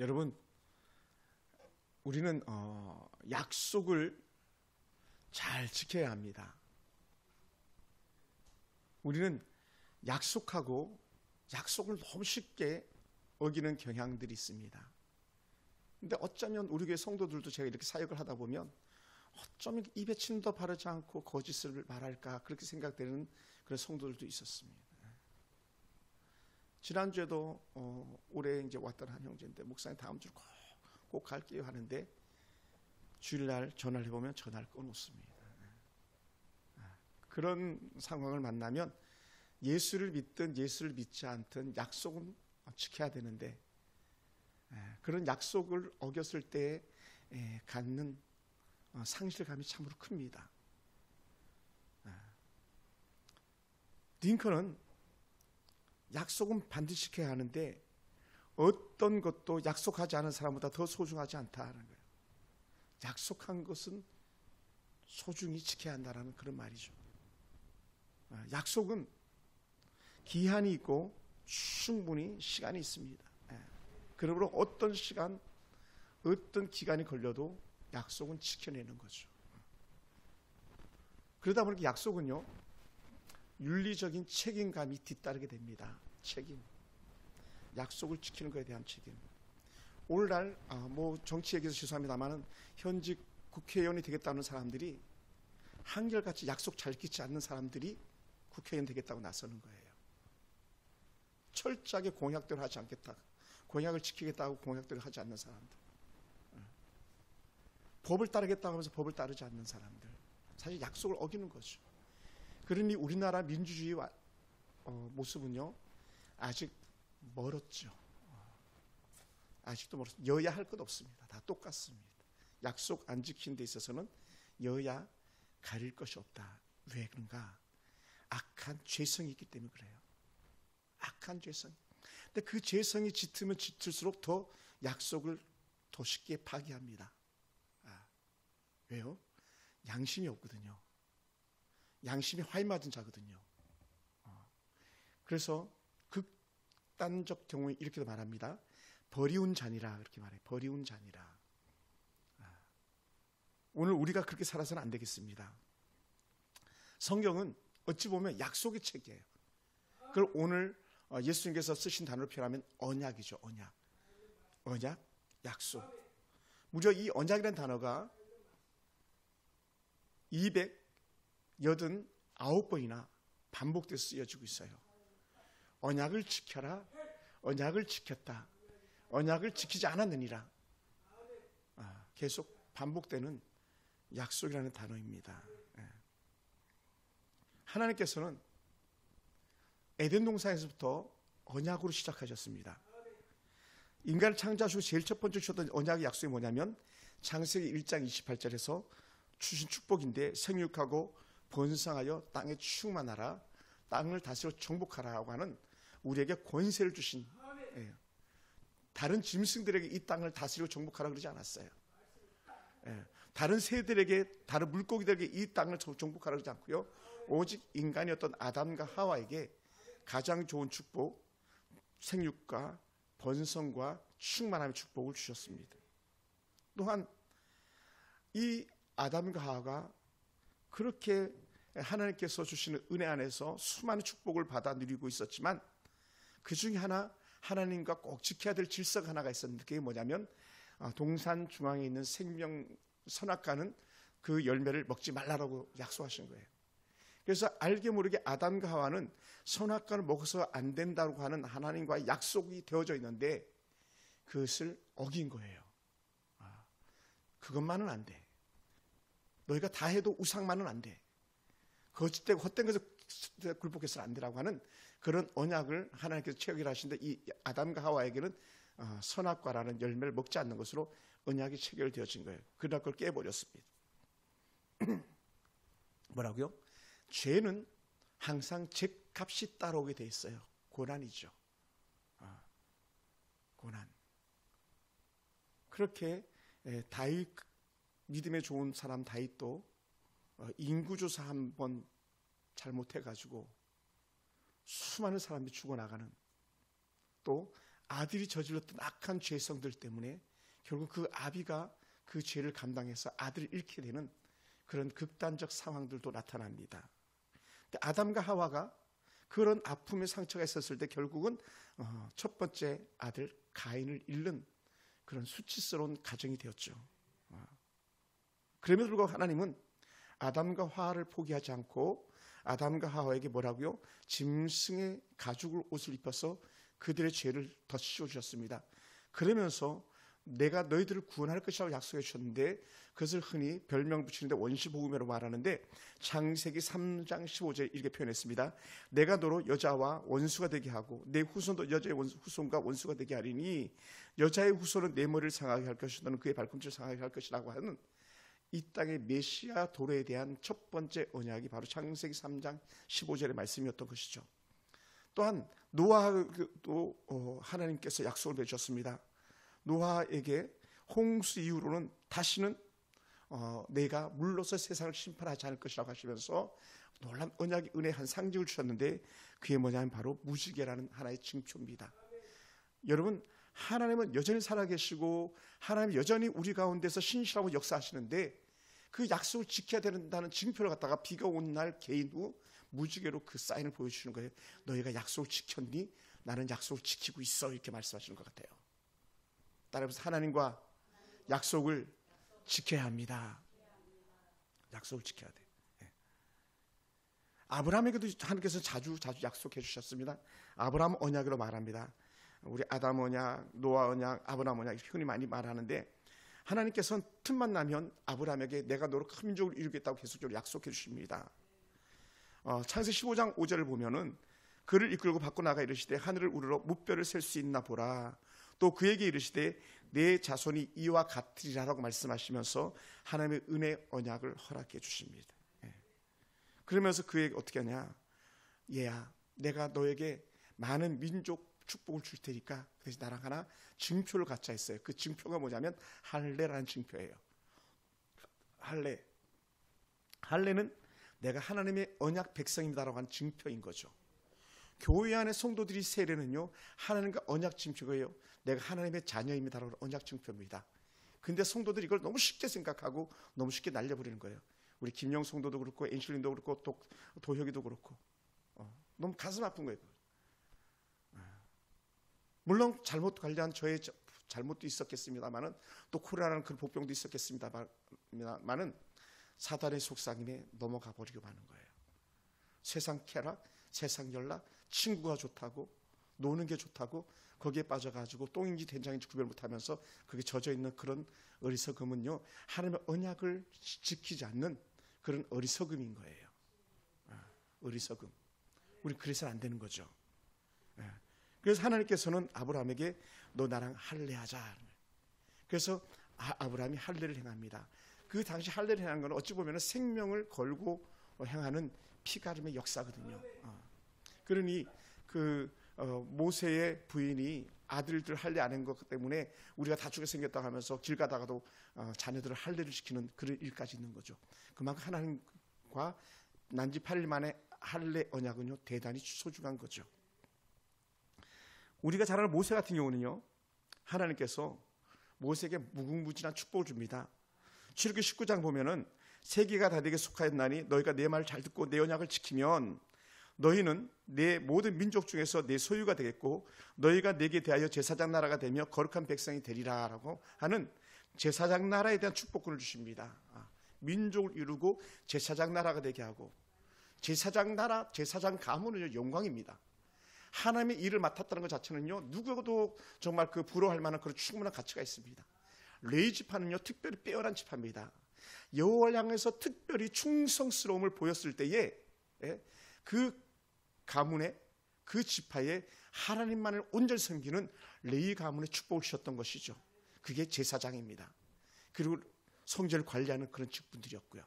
여러분, 우리는 약속을 잘 지켜야 합니다. 우리는 약속하고 약속을 너무 쉽게 어기는 경향들이 있습니다. 근데 어쩌면 우리 교회 성도들도 제가 이렇게 사역을 하다 보면 어쩌면 입에 침도 바르지 않고 거짓을 말할까 그렇게 생각되는 그런 성도들도 있었습니다. 지난주에도 올해 이제 왔던 한 형제인데, 목사님 다음 주 꼭 갈게요 하는데 주일날 전화를 해보면 전화를 끊었습니다. 그런 상황을 만나면 예수를 믿든 예수를 믿지 않든 약속은 지켜야 되는데, 그런 약속을 어겼을 때 갖는 상실감이 참으로 큽니다. 링컨은 약속은 반드시 지켜야 하는데 어떤 것도 약속하지 않은 사람보다 더 소중하지 않다는 거예요. 약속한 것은 소중히 지켜야 한다는 그런 말이죠. 약속은 기한이 있고 충분히 시간이 있습니다. 그러므로 어떤 시간, 어떤 기간이 걸려도 약속은 지켜내는 거죠. 그러다 보니까 약속은요, 윤리적인 책임감이 뒤따르게 됩니다. 책임. 약속을 지키는 것에 대한 책임. 오늘날 정치 얘기해서 죄송합니다만은 현직 국회의원이 되겠다는 사람들이 한결같이 약속 잘 지키지 않는 사람들이 국회의원 되겠다고 나서는 거예요. 철저하게 공약대로 하지 않겠다. 공약을 지키겠다고 공약대로 하지 않는 사람들. 법을 따르겠다고 하면서 법을 따르지 않는 사람들. 사실 약속을 어기는 거죠. 그러니 우리나라 민주주의 모습은요, 아직 멀었죠. 아직도 멀었어요. 여야 할 것 없습니다. 다 똑같습니다. 약속 안 지키는 데 있어서는 여야 가릴 것이 없다. 왜 그런가? 악한 죄성이 있기 때문에 그래요. 악한 죄성. 근데 그 죄성이 짙으면 짙을수록 더 약속을 더 쉽게 파기합니다. 왜요? 양심이 없거든요. 양심이 화이 맞은 자거든요. 그래서 극단적 경우에 이렇게도 말합니다. 버리운 잔이라 그렇게 말해요. 버리운 잔이라. 오늘 우리가 그렇게 살아서는 안 되겠습니다. 성경은 어찌 보면 약속의 책이에요. 그걸 오늘 예수님께서 쓰신 단어로 표현하면 언약이죠. 언약. 언약, 약속. 무려 이 언약이라는 단어가 289번이나 반복돼서 쓰여지고 있어요. 언약을 지켜라. 언약을 지켰다. 언약을 지키지 않았느니라. 계속 반복되는 약속이라는 단어입니다. 하나님께서는 에덴 동산에서부터 언약으로 시작하셨습니다. 인간을 창조하시고 제일 첫 번째 주셨던 언약의 약속이 뭐냐면 창세기 1장 28절에서 주신 축복인데, 생육하고 번성하여 땅에 충만하라, 땅을 다스려 정복하라고 하는 우리에게 권세를 주신, 다른 짐승들에게 이 땅을 다스리고 정복하라 그러지 않았어요. 다른 새들에게, 다른 물고기들에게 이 땅을 정복하라 그러지 않고요, 오직 인간이었던 아담과 하와에게 가장 좋은 축복, 생육과 번성과 충만함의 축복을 주셨습니다. 또한 이 아담과 하와가 그렇게 하나님께서 주시는 은혜 안에서 수많은 축복을 받아 누리고 있었지만, 그 중에 하나, 하나님과 꼭 지켜야 될 질서가 하나가 있었는데, 그게 뭐냐면 동산 중앙에 있는 생명 선악과는 그 열매를 먹지 말라라고 약속하신 거예요. 그래서 알게 모르게 아담과 하와는 선악과를 먹어서 안 된다고 하는 하나님과의 약속이 되어져 있는데 그것을 어긴 거예요. 그것만은 안 돼. 너희가 다 해도 우상만은 안 돼. 거짓되고 헛된 것을 굴복해서는 안 되라고 하는 그런 언약을 하나님께서 체결하신데, 이 아담과 하와에게는 선악과라는 열매를 먹지 않는 것으로 언약이 체결되어진 거예요. 그러나 그걸 깨버렸습니다. 뭐라고요? 죄는 항상 죗값이 따라오게 돼 있어요. 고난이죠. 고난. 그렇게 다윗, 믿음에 좋은 사람 다윗도 인구조사 한번 잘못해가지고 수많은 사람이 죽어나가는, 또 아들이 저질렀던 악한 죄성들 때문에 결국 그 아비가 그 죄를 감당해서 아들을 잃게 되는 그런 극단적 상황들도 나타납니다. 아담과 하와가 그런 아픔의 상처가 있었을 때 결국은 첫 번째 아들 가인을 잃는 그런 수치스러운 가정이 되었죠. 그럼에도 불구하고 하나님은 아담과 하와를 포기하지 않고 아담과 하와에게 뭐라고요? 짐승의 가죽을 옷을 입혀서 그들의 죄를 더 씌워주셨습니다. 그러면서 내가 너희들을 구원할 것이라고 약속해 주셨는데 그것을 흔히 별명 붙이는데 원시복음이라고 말하는데 창세기 3장 15절에 이렇게 표현했습니다. 내가 너로 여자와 원수가 되게 하고 내 후손도 여자의 후손과 원수가 되게 하리니 여자의 후손은 내 머리를 상하게 할 것이고 너는 그의 발꿈치를 상하게 할 것이라고 하는 이 땅의 메시아 도래에 대한 첫 번째 언약이 바로 창세기 3장 15절의 말씀이었던 것이죠. 또한 노아도 하나님께서 약속을 해주셨습니다. 노아에게 홍수 이후로는 다시는 내가 물로서 세상을 심판하지 않을 것이라고 하시면서 놀라운 언약의 은혜의 한 상징을 주셨는데 그게 뭐냐면 바로 무지개라는 하나의 징표입니다. 여러분, 하나님은 여전히 살아계시고 하나님은 여전히 우리 가운데서 신실하고 역사하시는데 그 약속을 지켜야 된다는 징표를 갖다가 비가 온 날 개인 후 무지개로 그 사인을 보여주시는 거예요. 너희가 약속을 지켰니? 나는 약속을 지키고 있어. 이렇게 말씀하시는 것 같아요. 따라서 하나님과 약속을 지켜야 합니다. 약속을 지켜야 돼. 네. 아브라함에게도 하나님께서 자주 약속해 주셨습니다. 아브라함 언약으로 말합니다. 우리 아담 언약, 노아 언약, 아브라함 언약 이렇게 흔히 많이 말하는데 하나님께서는 틈만 나면 아브라함에게 내가 너로 큰 민족을 이루겠다고 계속적으로 약속해 주십니다. 창세기 15장 5절을 보면은 그를 이끌고 밖으로 나가 이르시되 하늘을 우러러 무뼈를 셀 수 있나 보라. 또 그에게 이르시되 내 자손이 이와 같으리라라고 말씀하시면서 하나님의 은혜 언약을 허락해 주십니다. 그러면서 그에게 어떻게 하냐? 얘야, 내가 너에게 많은 민족 축복을 줄 테니까 그래서 나랑 하나 증표를 갖자 했어요. 그 증표가 뭐냐면 할례라는 증표예요. 할례는 내가 하나님의 언약 백성입니다라고 하는 증표인 거죠. 교회 안의 성도들이 세례는요 하나님과 언약 증표예요. 내가 하나님의 자녀입니다라고 하는 언약 증표입니다. 근데 성도들이 이걸 너무 쉽게 생각하고 너무 쉽게 날려버리는 거예요. 우리 김영 성도도 그렇고 엔실린도 그렇고 또 도혁이도 그렇고 너무 가슴 아픈 거예요. 물론 잘못 관리한 저의 잘못도 있었겠습니다만은 또 코로나라는 그런 복병도 있었겠습니다만은 사단의 속삭임에 넘어가 버리고 마는 거예요. 세상 쾌락, 세상 연락, 친구가 좋다고 노는 게 좋다고 거기에 빠져가지고 똥인지 된장인지 구별 못하면서 그게 젖어있는 그런 어리석음은요 하나님의 언약을 지키지 않는 그런 어리석음인 거예요. 어리석음. 우리 그래서는 안 되는 거죠. 그래서 하나님께서는 아브라함에게 너 나랑 할례하자. 그래서 아브라함이 할례를 행합니다. 그 당시 할례를 행한 건 어찌 보면 생명을 걸고 행하는 피가름의 역사거든요. 그러니 그 모세의 부인이 아들들 할례 안 한 것 때문에 우리가 다투게 생겼다고 하면서 길 가다가도 자녀들을 할례를 시키는 그런 일까지 있는 거죠. 그만큼 하나님과 난지 8일 만에 할례 언약은요 대단히 소중한 거죠. 우리가 잘 아는 모세 같은 경우는요 하나님께서 모세에게 무궁무진한 축복을 줍니다. 출애굽기 19장 보면은 세계가 다 내게 속하였나니 너희가 내 말을 잘 듣고 내 언약을 지키면 너희는 내 모든 민족 중에서 내 소유가 되겠고 너희가 내게 대하여 제사장 나라가 되며 거룩한 백성이 되리라라고 하는 제사장 나라에 대한 축복권을 주십니다. 민족을 이루고 제사장 나라가 되게 하고 제사장 나라, 제사장 가문은 영광입니다. 하나님의 일을 맡았다는 것 자체는요 누구도 정말 그 부러워할 만한 그런 충분한 가치가 있습니다. 레위 지파는요 특별히 빼어난 지파입니다. 여호와를 향해서 특별히 충성스러움을 보였을 때에 그 가문에 그 지파에 하나님만을 온전히 섬기는 레위 가문에 축복을 주셨던 것이죠. 그게 제사장입니다. 그리고 성전을 관리하는 그런 직분들이었고요.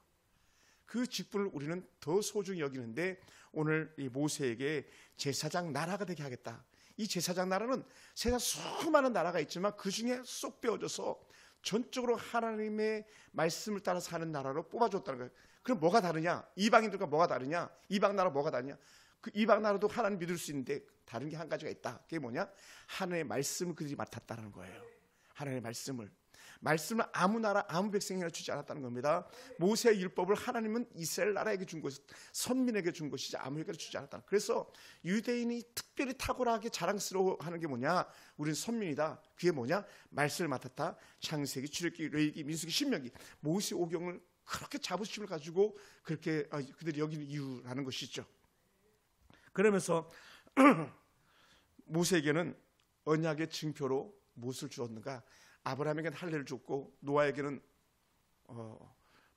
그 직분을 우리는 더 소중히 여기는데 오늘 이 모세에게 제사장 나라가 되게 하겠다. 이 제사장 나라는 세상 수많은 나라가 있지만 그 중에 쏙 빼어져서 전적으로 하나님의 말씀을 따라 사는 나라로 뽑아줬다는 거예요. 그럼 뭐가 다르냐? 이방인들과 뭐가 다르냐? 이방 나라 뭐가 다르냐? 그 이방 나라도 하나님 믿을 수 있는데 다른 게 한 가지가 있다. 그게 뭐냐? 하나님의 말씀을 그들이 맡았다는 거예요. 하나님의 말씀을 아무 나라 아무 백성에게 주지 않았다는 겁니다. 모세의 율법을 하나님은 이스라엘 나라에게 준 것이, 선민에게 준 것이지 아무에게 주지 않았다. 그래서 유대인이 특별히 탁월하게 자랑스러워하는 게 뭐냐? 우리는 선민이다. 그게 뭐냐? 말씀을 맡았다. 창세기, 출애굽기, 레위기, 민수기, 신명기, 모세 오경을 그렇게 자부심을 가지고 그렇게 그들이 여기는 이유라는 것이죠. 그러면서 모세에게는 언약의 증표로 무엇을 주었는가? 아브라함에게는 할례를 줬고 노아에게는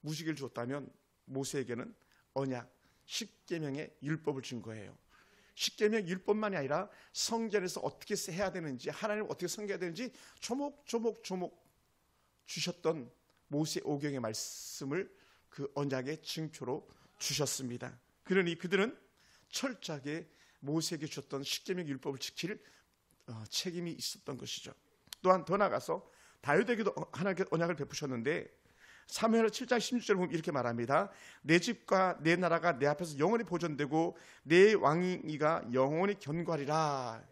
무지개를 줬다면 모세에게는 언약, 십계명의 율법을 준 거예요. 십계명 율법만이 아니라 성전에서 어떻게 해야 되는지, 하나님을 어떻게 섬겨야 되는지 조목조목 주셨던 모세 오경의 말씀을 그 언약의 증표로 주셨습니다. 그러니 그들은 철저하게 모세에게 주셨던 십계명 율법을 지킬 책임이 있었던 것이죠. 또한 더 나아가서 다윗에게도 하나님께서 언약을 베푸셨는데 사무엘 7장 16절을 보면 이렇게 말합니다. 내 집과 내 나라가 내 앞에서 영원히 보존되고 내 왕위가 영원히 견고하리라.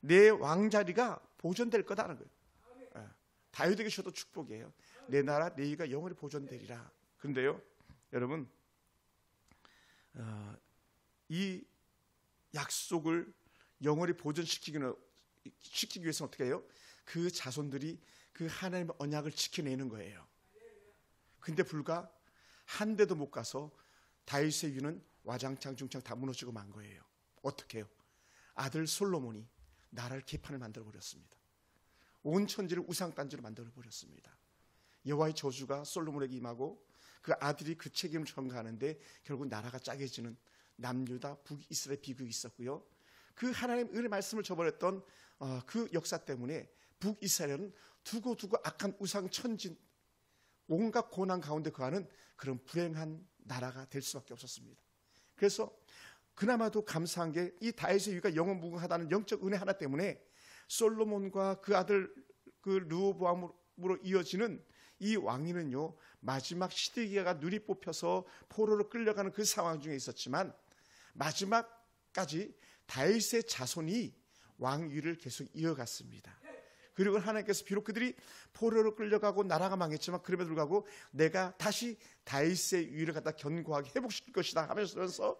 내 왕자리가 보존될 거다라는 거예요. 다윗에게 주셔도 축복이에요. 내 나라 내 위가 영원히 보존되리라. 그런데요 여러분, 이 약속을 영원히 보존시키기 위해서는 어떻게 해요? 그 자손들이 그 하나님의 언약을 지켜내는 거예요. 근데 불과 한 대도 못 가서 다윗의 위는 와장창 중창 다 무너지고 만 거예요. 어떻게 해요? 아들 솔로몬이 나라를 개판을 만들어 버렸습니다. 온 천지를 우상단지로 만들어 버렸습니다. 여호와의 저주가 솔로몬에게 임하고 그 아들이 그 책임을 전가하는데 결국 나라가 짜게지는 남유다 북이스라엘 비극이 있었고요. 그 하나님 은혜의 말씀을 저버렸던 그 역사 때문에 북이스라엘은 두고 악한 우상 천진 온갖 고난 가운데 거하는 그런 불행한 나라가 될 수밖에 없었습니다. 그래서 그나마도 감사한 게 이 다윗의 위가 영원무궁하다는 영적 은혜 하나 때문에 솔로몬과 그 아들 그 르호보암으로 이어지는 이 왕위는요 마지막 시드기야가 눈이 뽑혀서 포로로 끌려가는 그 상황 중에 있었지만 마지막까지 다윗의 자손이 왕위를 계속 이어갔습니다. 그리고 하나님께서 비록 그들이 포로로 끌려가고 나라가 망했지만 그럼에도 불구하고 내가 다시 다윗의 위를 갖다 견고하게 회복시킬 것이다 하면서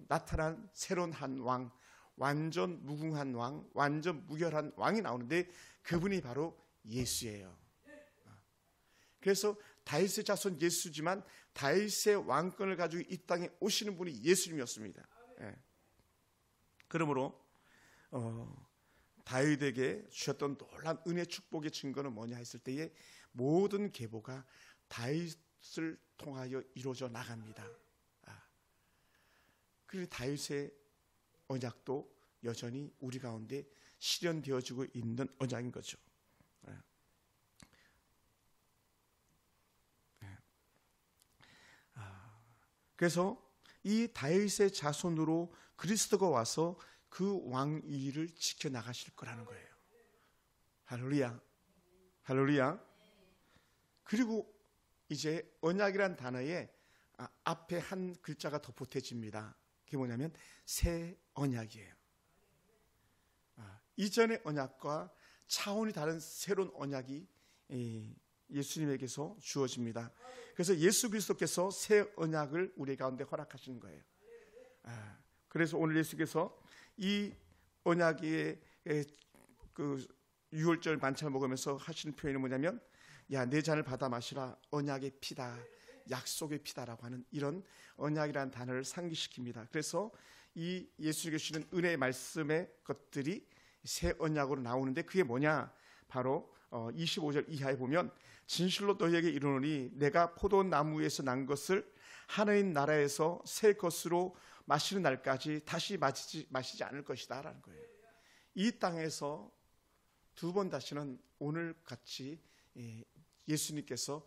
나타난 새로운 한 왕, 완전 무궁한 왕, 완전 무결한 왕이 나오는데 그분이 바로 예수예요. 그래서 다윗의 자손 예수지만 다윗의 왕권을 가지고 이 땅에 오시는 분이 예수님이었습니다. 그러므로 다윗에게 주셨던 놀라운 은혜 축복의 증거는 뭐냐 했을 때에 모든 계보가 다윗을 통하여 이루어져 나갑니다. 그리고 다윗의 언약도 여전히 우리 가운데 실현되어지고 있는 언약인 거죠. 그래서 이 다윗의 자손으로 그리스도가 와서 그 왕위를 지켜나가실 거라는 거예요. 할렐루야. 할렐루야. 그리고 이제 언약이란 단어에 앞에 한 글자가 더 보태집니다. 그게 뭐냐면 새 언약이에요. 이전의 언약과 차원이 다른 새로운 언약이 예수님에게서 주어집니다. 그래서 예수 그리스도께서 새 언약을 우리 가운데 허락하시는 거예요. 그래서 오늘 예수께서 이 언약의 그 유월절 만찬을 먹으면서 하시는 표현이 뭐냐면 야, 내 잔을 받아 마시라. 언약의 피다. 약속의 피다라고 하는 이런 언약이라는 단어를 상기시킵니다. 그래서 이 예수님께 주시는 은혜의 말씀의 것들이 새 언약으로 나오는데 그게 뭐냐? 바로 25절 이하에 보면 진실로 너희에게 이르노니 내가 포도나무에서 난 것을 하나님 나라에서 새 것으로 마시는 날까지 다시 마시지 않을 것이다 라는 거예요. 이 땅에서 두 번 다시는 오늘 같이 예수님께서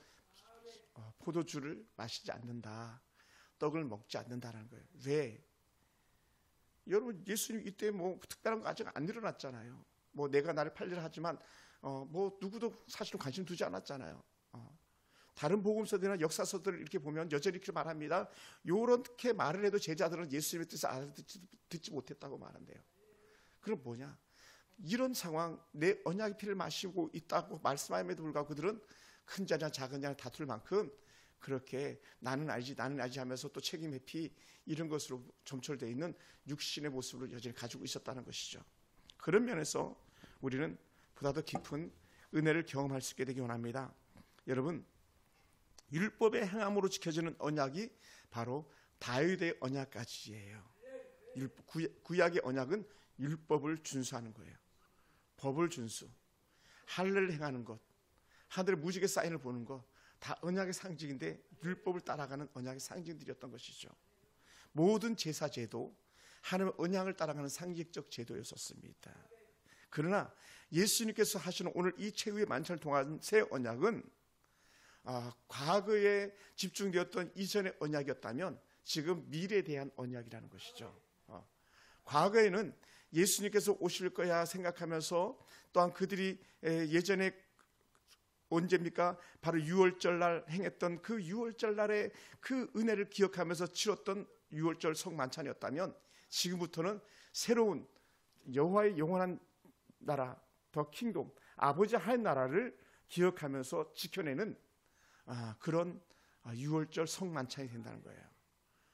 포도주를 마시지 않는다, 떡을 먹지 않는다라는 거예요. 왜? 여러분 예수님 이때 뭐 특별한 거 아직 안 일어났잖아요. 뭐 내가 나를 팔리라 하지만 뭐 누구도 사실은 관심 두지 않았잖아요. 다른 복음서들이나 역사서들을 이렇게 보면 여전히 그렇게 말합니다. 요렇게 말을 해도 제자들은 예수님의 뜻을 알아듣지 못했다고 말한대요. 그럼 뭐냐? 이런 상황, 내 언약의 피를 마시고 있다고 말씀함에도 불구하고 그들은 큰 자냐 작은 자냐 다툴 만큼 그렇게 나는 알지 하면서 또 책임 회피 이런 것으로 점철되어 있는 육신의 모습을 여전히 가지고 있었다는 것이죠. 그런 면에서 우리는 보다 더 깊은 은혜를 경험할 수 있게 되기 원합니다. 여러분, 율법의 행함으로 지켜지는 언약이 바로 다윗의 언약까지예요. 구약의 언약은 율법을 준수하는 거예요. 법을 준수, 할례를 행하는 것, 하늘의 무지개 사인을 보는 것, 다 언약의 상징인데 율법을 따라가는 언약의 상징들이었던 것이죠. 모든 제사 제도, 하나님의 언약을 따라가는 상징적 제도였었습니다. 그러나 예수님께서 하시는 오늘 이 최후의 만찬을 통한 새 언약은 과거에 집중되었던 이전의 언약이었다면 지금 미래에 대한 언약이라는 것이죠. 과거에는 예수님께서 오실 거야 생각하면서 또한 그들이 예전에 언제입니까? 바로 6월절 날 행했던 그 6월절 날의 그 은혜를 기억하면서 치렀던 6월절 성만찬이었다면 지금부터는 새로운 여호와의 영원한 나라, 더 킹돔, 아버지 하나님 나라를 기억하면서 지켜내는 그런 6월절 성만찬이 된다는 거예요.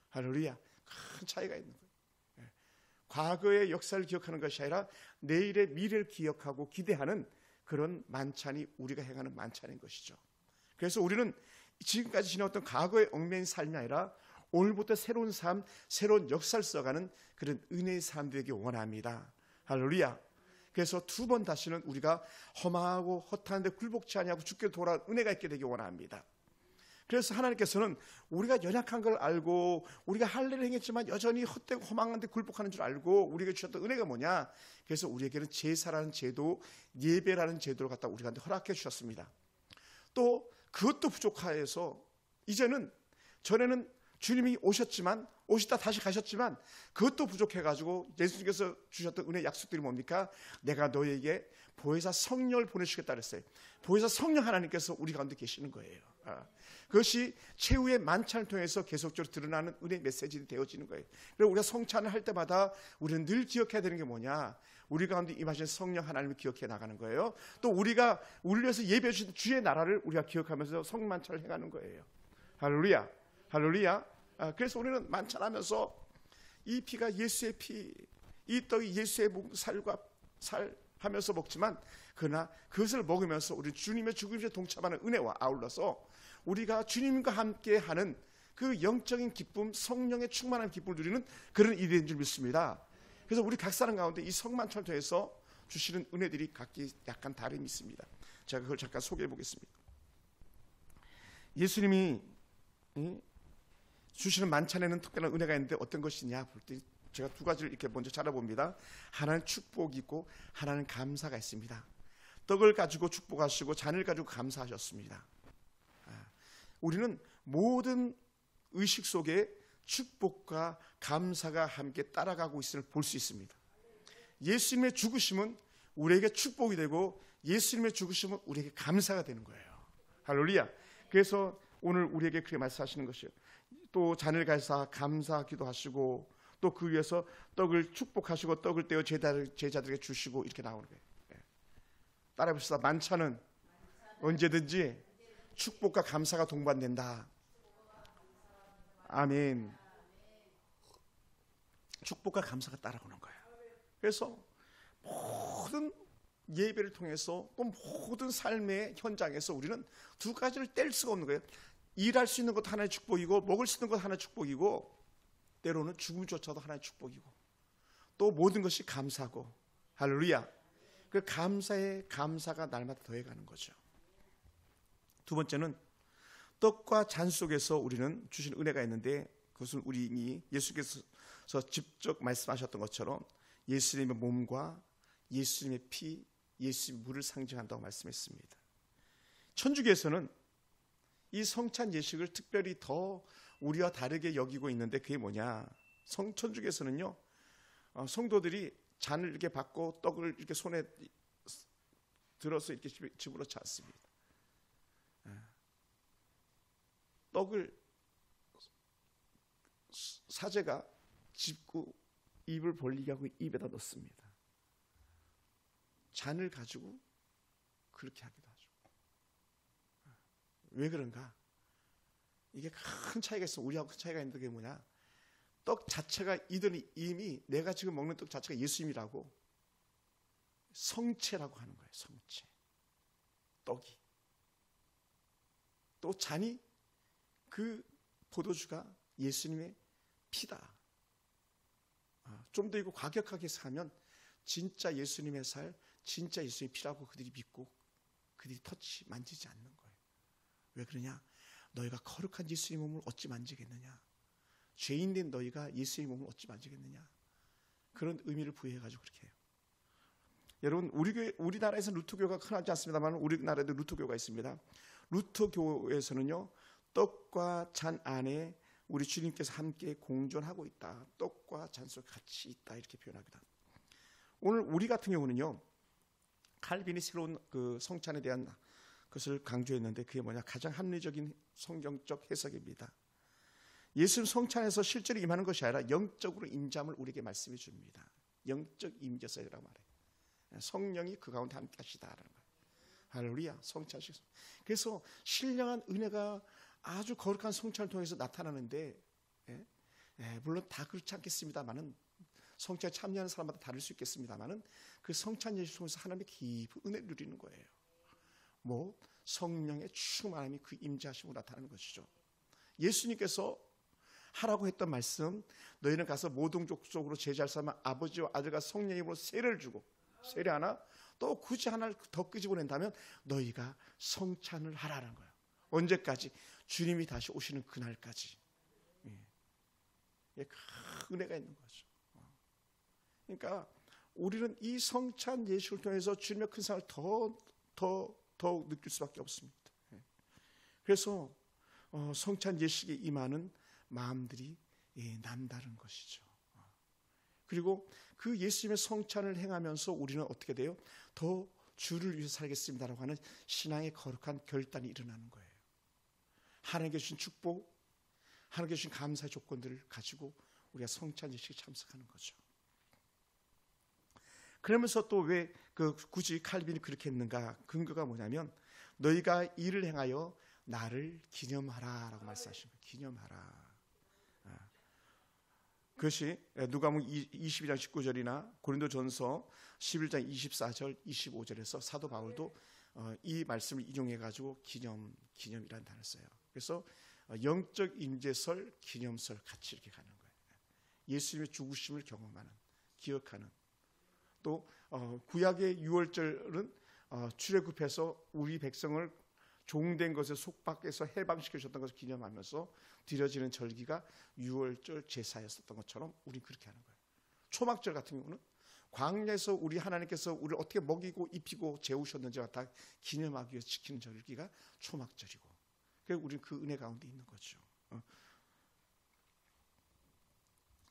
할렐루야. 큰 차이가 있는 거예요. 과거의 역사를 기억하는 것이 아니라 내일의 미래를 기억하고 기대하는 그런 만찬이 우리가 행하는 만찬인 것이죠. 그래서 우리는 지금까지 지내왔던 과거의 얽매인 삶이 아니라 오늘부터 새로운 삶, 새로운 역사를 써가는 그런 은혜의 삶 되기 원합니다. 할렐루야. 그래서 두 번 다시는 우리가 험하고 허탄한데 굴복치 아니하고 주께 돌아온 은혜가 있게 되기 원합니다. 그래서 하나님께서는 우리가 연약한 걸 알고 우리가 할례를 행했지만 여전히 헛되고 허망한데 굴복하는 줄 알고 우리에게 주셨던 은혜가 뭐냐? 그래서 우리에게는 제사라는 제도, 예배라는 제도를 갖다 우리한테 허락해 주셨습니다. 또 그것도 부족하여서 이제는 전에는 주님이 오셨지만 오시다 다시 가셨지만 그것도 부족해가지고 예수님께서 주셨던 은혜 약속들이 뭡니까? 내가 너에게 보혜사 성령을 보내주겠다 그랬어요. 보혜사 성령 하나님께서 우리 가운데 계시는 거예요. 그것이 최후의 만찬을 통해서 계속적으로 드러나는 은혜 메시지가 되어지는 거예요. 그래서 우리가 성찬을 할 때마다 우리는 늘 기억해야 되는 게 뭐냐? 우리 가운데 임하신 성령 하나님을 기억해 나가는 거예요. 또 우리가 우리를 위해서 예배해 주신 주의 나라를 우리가 기억하면서 성만찬을 행하는 거예요. 할렐루야. 할렐루야. 그래서 우리는 만찬하면서 이 피가 예수의 피, 이 떡이 예수의 살과 살 하면서 먹지만 그러나 그것을 먹으면서 우리 주님의 죽음에 동참하는 은혜와 아울러서 우리가 주님과 함께하는 그 영적인 기쁨, 성령의 충만한 기쁨을 누리는 그런 일인 줄 믿습니다. 그래서 우리 각 사람 가운데 이 성만찬을 통해서 주시는 은혜들이 각기 약간 다름이 있습니다. 제가 그걸 잠깐 소개해 보겠습니다. 예수님이 주시는 만찬에는 특별한 은혜가 있는데 어떤 것이냐 볼 때 제가 두 가지를 이렇게 먼저 찾아봅니다. 하나는 축복이 있고 하나는 감사가 있습니다. 떡을 가지고 축복하시고 잔을 가지고 감사하셨습니다. 우리는 모든 의식 속에 축복과 감사가 함께 따라가고 있음을 볼 수 있습니다. 예수님의 죽으심은 우리에게 축복이 되고 예수님의 죽으심은 우리에게 감사가 되는 거예요. 할렐루야. 그래서 오늘 우리에게 그렇게 말씀하시는 것이요. 또 잔을 가사 감사하기도 하시고 또 그 위에서 떡을 축복하시고 떡을 떼어 제자들에게 주시고 이렇게 나오는 거예요. 따라해 봅시다. 만찬은 언제든지 축복과 감사가 동반된다. 아멘. 축복과 감사가 따라오는 거예요. 그래서 모든 예배를 통해서 또 모든 삶의 현장에서 우리는 두 가지를 뗄 수가 없는 거예요. 일할 수 있는 것도 하나의 축복이고 먹을 수 있는 것도 하나의 축복이고 때로는 죽음조차도 하나의 축복이고 또 모든 것이 감사고 할렐루야. 그 감사의 감사가 날마다 더해가는 거죠. 두 번째는 떡과 잔 속에서 우리는 주신 은혜가 있는데 그것은 우리 예수께서 직접 말씀하셨던 것처럼 예수님의 몸과 예수님의 피, 예수님의 물을 상징한다고 말씀했습니다. 천주교에서는 이 성찬 예식을 특별히 더 우리와 다르게 여기고 있는데 그게 뭐냐? 천주교에서는요, 성도들이 잔을 이렇게 받고 떡을 이렇게 손에 들어서 이렇게 집으로 찾습니다. 떡을 사제가 짚고 입을 벌리게 하고 입에다 넣습니다. 잔을 가지고 그렇게 하기도 하죠. 왜 그런가? 이게 큰 차이가 있어. 우리하고 큰 차이가 있는 게 뭐냐? 떡 자체가 이미 내가 지금 먹는 떡 자체가 예수님이라고 성체라고 하는 거예요. 성체. 떡이. 또 잔이 그 포도주가 예수님의 피다. 좀 더 이거 과격하게 해석하면 진짜 예수님의 살, 진짜 예수님의 피라고 그들이 믿고 그들이 만지지 않는 거예요. 왜 그러냐? 너희가 거룩한 예수의 몸을 어찌 만지겠느냐? 죄인된 너희가 예수의 몸을 어찌 만지겠느냐? 그런 의미를 부여해가지고 그렇게 해요. 여러분, 우리나라에서는 루터교가 흔하지 않습니다만 우리나라에도 루터교가 있습니다. 루터교에서는요, 떡과 잔 안에 우리 주님께서 함께 공존하고 있다. 떡과 잔 속에 같이 있다. 이렇게 표현합니다. 오늘 우리 같은 경우는요, 칼빈이 새로운 그 성찬에 대한 것을 강조했는데 그게 뭐냐? 가장 합리적인 성경적 해석입니다. 예수님 성찬에서 실제로 임하는 것이 아니라 영적으로 임잠을 우리에게 말씀해 줍니다. 영적 임재설이라고 말해요. 성령이 그 가운데 함께 하시다라는 거예요. 할렐루야. 성찬식. 그래서 신령한 은혜가 아주 거룩한 성찬을 통해서 나타나는데, 물론 다 그렇지 않겠습니다만은 성찬에 참여하는 사람마다 다를 수 있겠습니다만은 그 성찬 예수 통해서 하나님의 깊은 은혜를 누리는 거예요. 성령의 충만함이 그 임재하심으로 나타나는 것이죠. 예수님께서 하라고 했던 말씀, 너희는 가서 모든 족속으로 제자를 삼아 아버지와 아들과 성령의 이름으로 세례를 주고, 세례 하나 또 굳이 하나를 더 끄집어낸다면 너희가 성찬을 하라는 거예요. 언제까지? 주님이 다시 오시는 그날까지. 큰 은혜가 있는 거죠. 그러니까 우리는 이 성찬 예식을 통해서 주님의 큰 사랑을 더 느낄 수밖에 없습니다. 그래서 성찬 예식에 임하는 마음들이 남다른 것이죠. 그리고 그 예수님의 성찬을 행하면서 우리는 어떻게 돼요? 더 주를 위해서 살겠습니다라고 하는 신앙의 거룩한 결단이 일어나는 거예요. 하나님께 주신 축복, 하나님께 주신 감사의 조건들을 가지고 우리가 성찬 예식에 참석하는 거죠. 그러면서 또 왜 굳이 칼빈이 그렇게 했는가? 근거가 뭐냐면 너희가 이를 행하여 나를 기념하라라고 말씀하신 거예요. 기념하라. 그것이 누가복음 22장 19절이나 고린도전서 11장 24절 25절에서 사도 바울도 이 말씀을 인용해 가지고 기념이라는 단어를 써요. 그래서 영적 임재설, 기념설 같이 이렇게 가는 거예요. 예수님의 죽으심을 경험하는, 기억하는. 또 구약의 유월절은 출애굽해서 우리 백성을 종된 것에 속박해서 해방시켜 줬던 것을 기념하면서 드려지는 절기가 유월절 제사였었던 것처럼 우리 그렇게 하는 거예요. 초막절 같은 경우는 광야에서 우리 하나님께서 우리를 어떻게 먹이고 입히고 재우셨는지와 다 기념하기 위해서 지키는 절기가 초막절이고, 그래서 우리는 그 은혜 가운데 있는 거죠.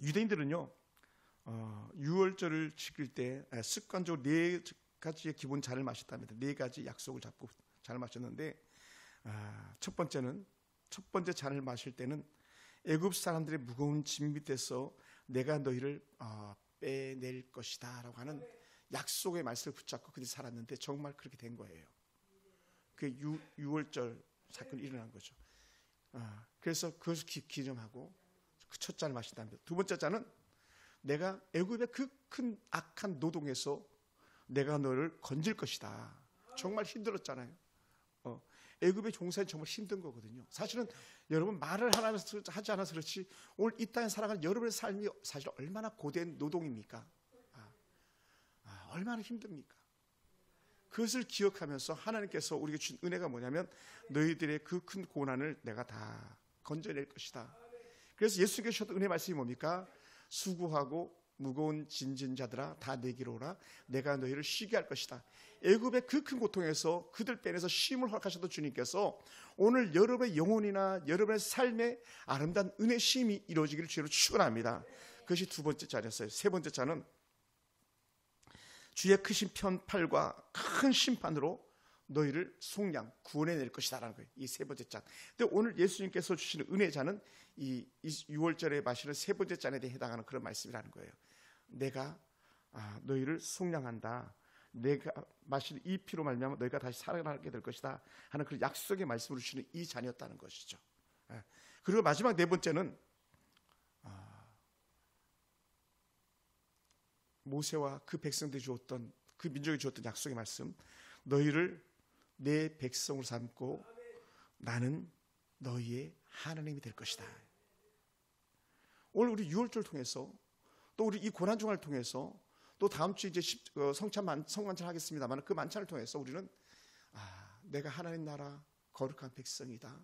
유대인들은요, 유월절을 지킬 때 습관적으로 4가지의 기본 잔을 마셨답니다. 4가지 약속을 잡고 잔을 마셨는데, 첫 번째 잔을 마실 때는 애굽 사람들의 무거운 짐 밑에서 내가 너희를 빼낼 것이다 라고 하는 약속의 말씀을 붙잡고 그들이 살았는데 정말 그렇게 된 거예요. 그게 유월절 사건이 일어난 거죠. 그래서 그것을 기념하고 그 첫 잔을 마신답니다. 두 번째 잔은 내가 애굽의 그 큰 악한 노동에서 내가 너를 건질 것이다. 정말 힘들었잖아요. 애굽의 종사는 정말 힘든 거거든요. 사실은 여러분 말을 하지 않아서 그렇지 오늘 이 땅에 살아가는 여러분의 삶이 사실 얼마나 고된 노동입니까? 얼마나 힘듭니까? 그것을 기억하면서 하나님께서 우리에게 준 은혜가 뭐냐면 너희들의 그 큰 고난을 내가 다 건져낼 것이다. 그래서 예수님께서 주셨던 은혜 말씀이 뭡니까? 수고하고 무거운 짐진 자들아 다 내게로 오라. 내가 너희를 쉬게 할 것이다. 애굽의 그 큰 고통에서 그들 빼내서 쉼을 허락하셨던 주님께서 오늘 여러분의 영혼이나 여러분의 삶의 아름다운 은혜 쉼이 이루어지기를 주로 축원합니다. 그것이 두 번째 잔이었어요. 세 번째 잔은 주의 크신 편팔과 큰 심판으로 너희를 속량 구원해낼 것이다라는 거예요. 이 세 번째 잔. 근데 오늘 예수님께서 주시는 은혜 잔은 이 6월절에 마시는 세 번째 잔에 대해 해당하는 그런 말씀이라는 거예요. 내가 너희를 속량한다. 내가 마실 이 피로 말미암아 너희가 다시 살아나게 될 것이다 하는 그런 약속의 말씀을 주시는 이 잔이었다는 것이죠. 그리고 마지막 네 번째는 모세와 그 백성들이 주었던, 그 민족이 주었던 약속의 말씀, 너희를 내 백성으로 삼고 나는 너희의 하나님이 될 것이다. 오늘 우리 6월절 통해서, 또 우리 이 고난주간을 통해서, 또 다음 주 이제 성만찬 하겠습니다만 그 만찬을 통해서 우리는 내가 하나님 나라 거룩한 백성이다,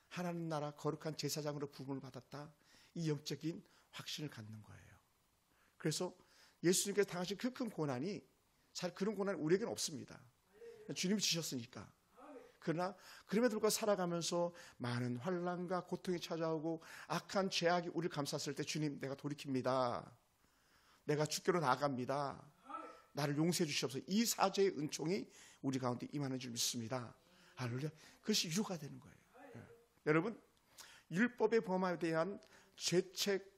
하나님 나라 거룩한 제사장으로 부름을 받았다, 이 영적인 확신을 갖는 거예요. 그래서 예수님께서 당하신 그 큰 고난이, 사실 그런 고난이 우리에게는 없습니다. 주님이 주셨으니까. 그러나 그럼에도 불구하고 살아가면서 많은 환난과 고통이 찾아오고 악한 죄악이 우리를 감쌌을 때, 주님 내가 돌이킵니다, 내가 주께로 나아갑니다, 나를 용서해 주시옵소서, 이 사죄의 은총이 우리 가운데 임하는 줄 믿습니다. 할렐루야. 그것이 위로가 되는 거예요. 여러분, 율법의 범함에 대한 죄책,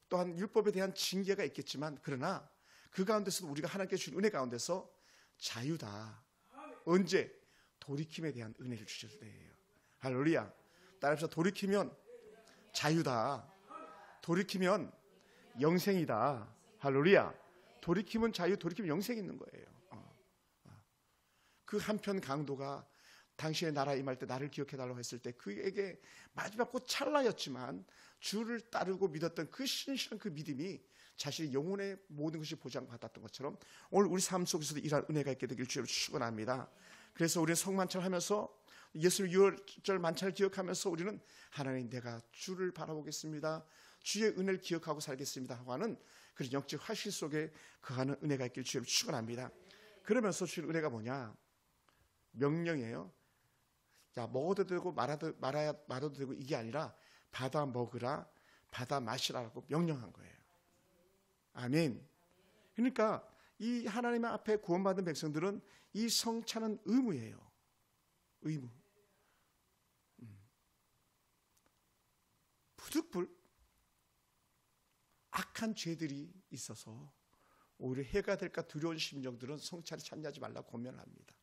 또한 율법에 대한 징계가 있겠지만, 그러나 그 가운데서도 우리가 하나님께 주신 은혜 가운데서 자유다. 언제? 돌이킴에 대한 은혜를 주실 때예요. 할렐루야. 따라서 돌이키면 자유다. 돌이키면 영생이다. 할렐루야. 돌이키면 자유, 돌이키면 영생이 있는 거예요. 그 한편 강도가 당신의 나라에 임할 때 나를 기억해달라고 했을 때 그에게 마지막 곧 찰나였지만 주를 따르고 믿었던 그 신실한 그 믿음이 자신의 영혼의 모든 것이 보장받았던 것처럼 오늘 우리 삶 속에서도 이러한 은혜가 있게 되길 주로 축원합니다. 그래서 우리는 성만찬을 하면서 예수님 6월절 만찬을 기억하면서 우리는 하나님 내가 주를 바라보겠습니다, 주의 은혜를 기억하고 살겠습니다 하는 그런 영적 화실 속에 거하는 은혜가 있길 주로 축원합니다. 그러면서 주의 은혜가 뭐냐? 명령이에요. 야, 먹어도 되고 말아도 되고 이게 아니라 받아 먹으라, 받아 마시라고 명령한 거예요. 아멘. 그러니까 이 하나님의 앞에 구원받은 백성들은 이 성찬은 의무예요. 의무. 부득불 악한 죄들이 있어서 오히려 해가 될까 두려운 심정들은 성찬에 참여하지 말라고 권면을 합니다.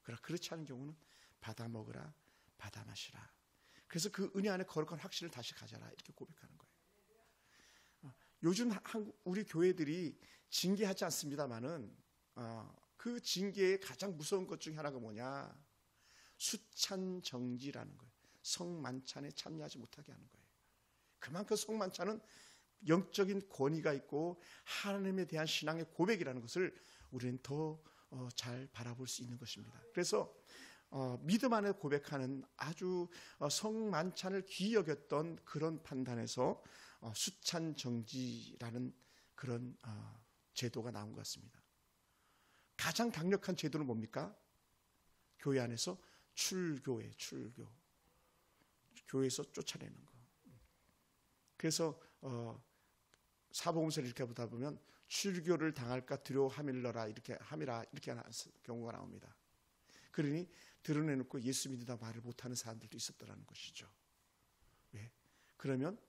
그러나 그렇지 않은 경우는 받아 먹으라, 받아 마시라. 그래서 그 은혜 안에 거룩한 확신을 다시 가져라, 이렇게 고백하는 거예요. 요즘 우리 교회들이 징계하지 않습니다만은 그 징계의 가장 무서운 것 중에 하나가 뭐냐? 수찬정지라는 거예요. 성만찬에 참여하지 못하게 하는 거예요. 그만큼 성만찬은 영적인 권위가 있고 하나님에 대한 신앙의 고백이라는 것을 우리는 더 잘 바라볼 수 있는 것입니다. 그래서 믿음 안에 고백하는 아주 성만찬을 귀히 여겼던 그런 판단에서 수찬정지라는 그런 제도가 나온 것 같습니다. 가장 강력한 제도는 뭡니까? 교회 안에서 출교. 교회에서 쫓아내는 거. 그래서 사복음서를 이렇게 보다 보면 출교를 당할까 두려워함일러라, 이렇게 함이라, 이렇게 하는 경우가 나옵니다. 그러니 드러내놓고 예수 믿는다 말을 못하는 사람들도 있었더라는 것이죠. 왜? 그러면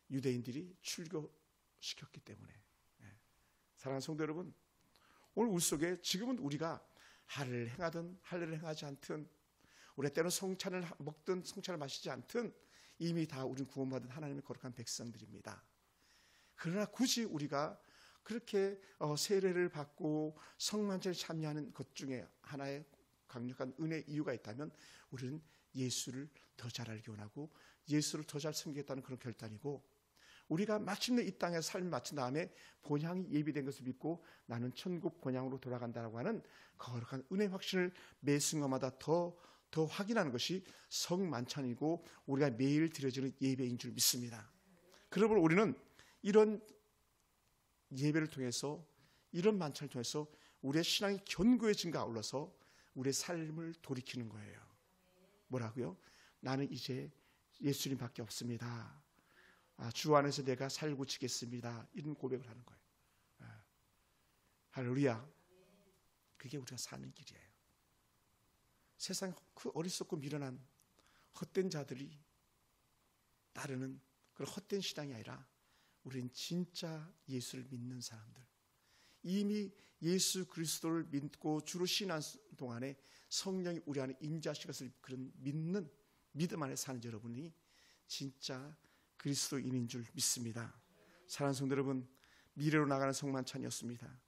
유대인들이 출교시켰기 때문에. 사랑하는 성도 여러분, 오늘 우리 속에 지금은 우리가 할례를 행하든 할례를 행하지 않든, 우리 때는 성찬을 먹든 성찬을 마시지 않든 이미 다 우리는 구원받은 하나님의 거룩한 백성들입니다. 그러나 굳이 우리가 그렇게 세례를 받고 성만찬에 참여하는 것 중에 하나의 강력한 은혜의 이유가 있다면 우리는 예수를 더 잘 알기 원하고 예수를 더 잘 섬기겠다는 그런 결단이고, 우리가 마침내 이 땅에 삶을 마친 다음에 본향이 예비된 것을 믿고 나는 천국 본향으로 돌아간다라고 하는 거룩한 은혜 확신을 매 순간마다 더 확인하는 것이 성만찬이고 우리가 매일 드려지는 예배인 줄 믿습니다. 그러므로 우리는 이런 예배를 통해서, 이런 만찬을 통해서 우리의 신앙이 견고해진가 아울러서 우리의 삶을 돌이키는 거예요. 뭐라고요? 나는 이제 예수님밖에 없습니다. 주 안에서 내가 살고 지겠습니다. 이런 고백을 하는 거예요. 할렐루야. 그게 우리가 사는 길이에요. 세상 그 어리석고 미련한 헛된 자들이 따르는 그런 헛된 신앙이 아니라 우리는 진짜 예수를 믿는 사람들, 이미 예수 그리스도를 믿고 주로 신앙 동안에 성령이 우리 안에 임재하실 것을 그런 믿는 믿음 안에 사는 여러분이 진짜 그리스도인인 줄 믿습니다. 사랑하는 성도 여러분, 미래로 나가는 성만찬이었습니다.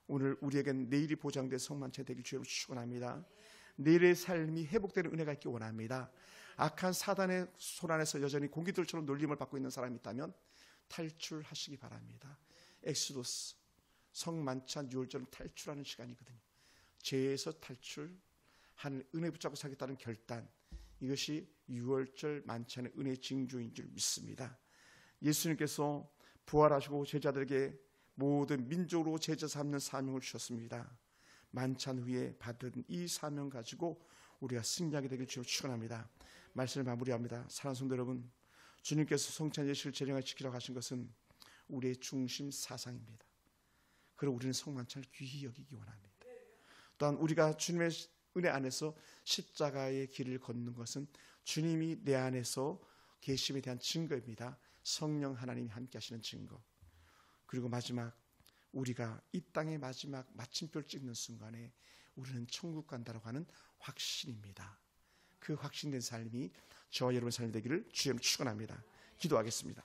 오늘 우리에겐 내일이 보장된 성만찬이 되길 주로 축원합니다. 내일의 삶이 회복되는 은혜가 있기 원합니다. 악한 사단의 손 안에서 여전히 공기들처럼 놀림을 받고 있는 사람이 있다면 탈출하시기 바랍니다. 엑소더스, 성만찬 유월절은 탈출하는 시간이거든요. 죄에서 탈출하는 은혜 붙잡고 살겠다는 결단, 이것이 유월절 만찬의 은혜의 징조인 줄 믿습니다. 예수님께서 부활하시고 제자들에게 모든 민족으로 제자 삼는 사명을 주셨습니다. 만찬 후에 받은 이 사명 가지고 우리가 승리하게 되길 주로 축원합니다. 말씀을 마무리합니다. 사랑하는 성도 여러분, 주님께서 성찬 예식을 제정하여 지키라고 하신 것은 우리의 중심 사상입니다. 그리고 우리는 성만찬을 귀히 여기기 원합니다. 또한 우리가 주님의 은혜 안에서 십자가의 길을 걷는 것은 주님이 내 안에서 계심에 대한 증거입니다. 성령 하나님이 함께 하시는 증거. 그리고 마지막, 우리가 이 땅의 마지막 마침표를 찍는 순간에 우리는 천국 간다라고 하는 확신입니다. 그 확신된 삶이 저와 여러분 삶이 되기를 주님 축원합니다. 기도하겠습니다.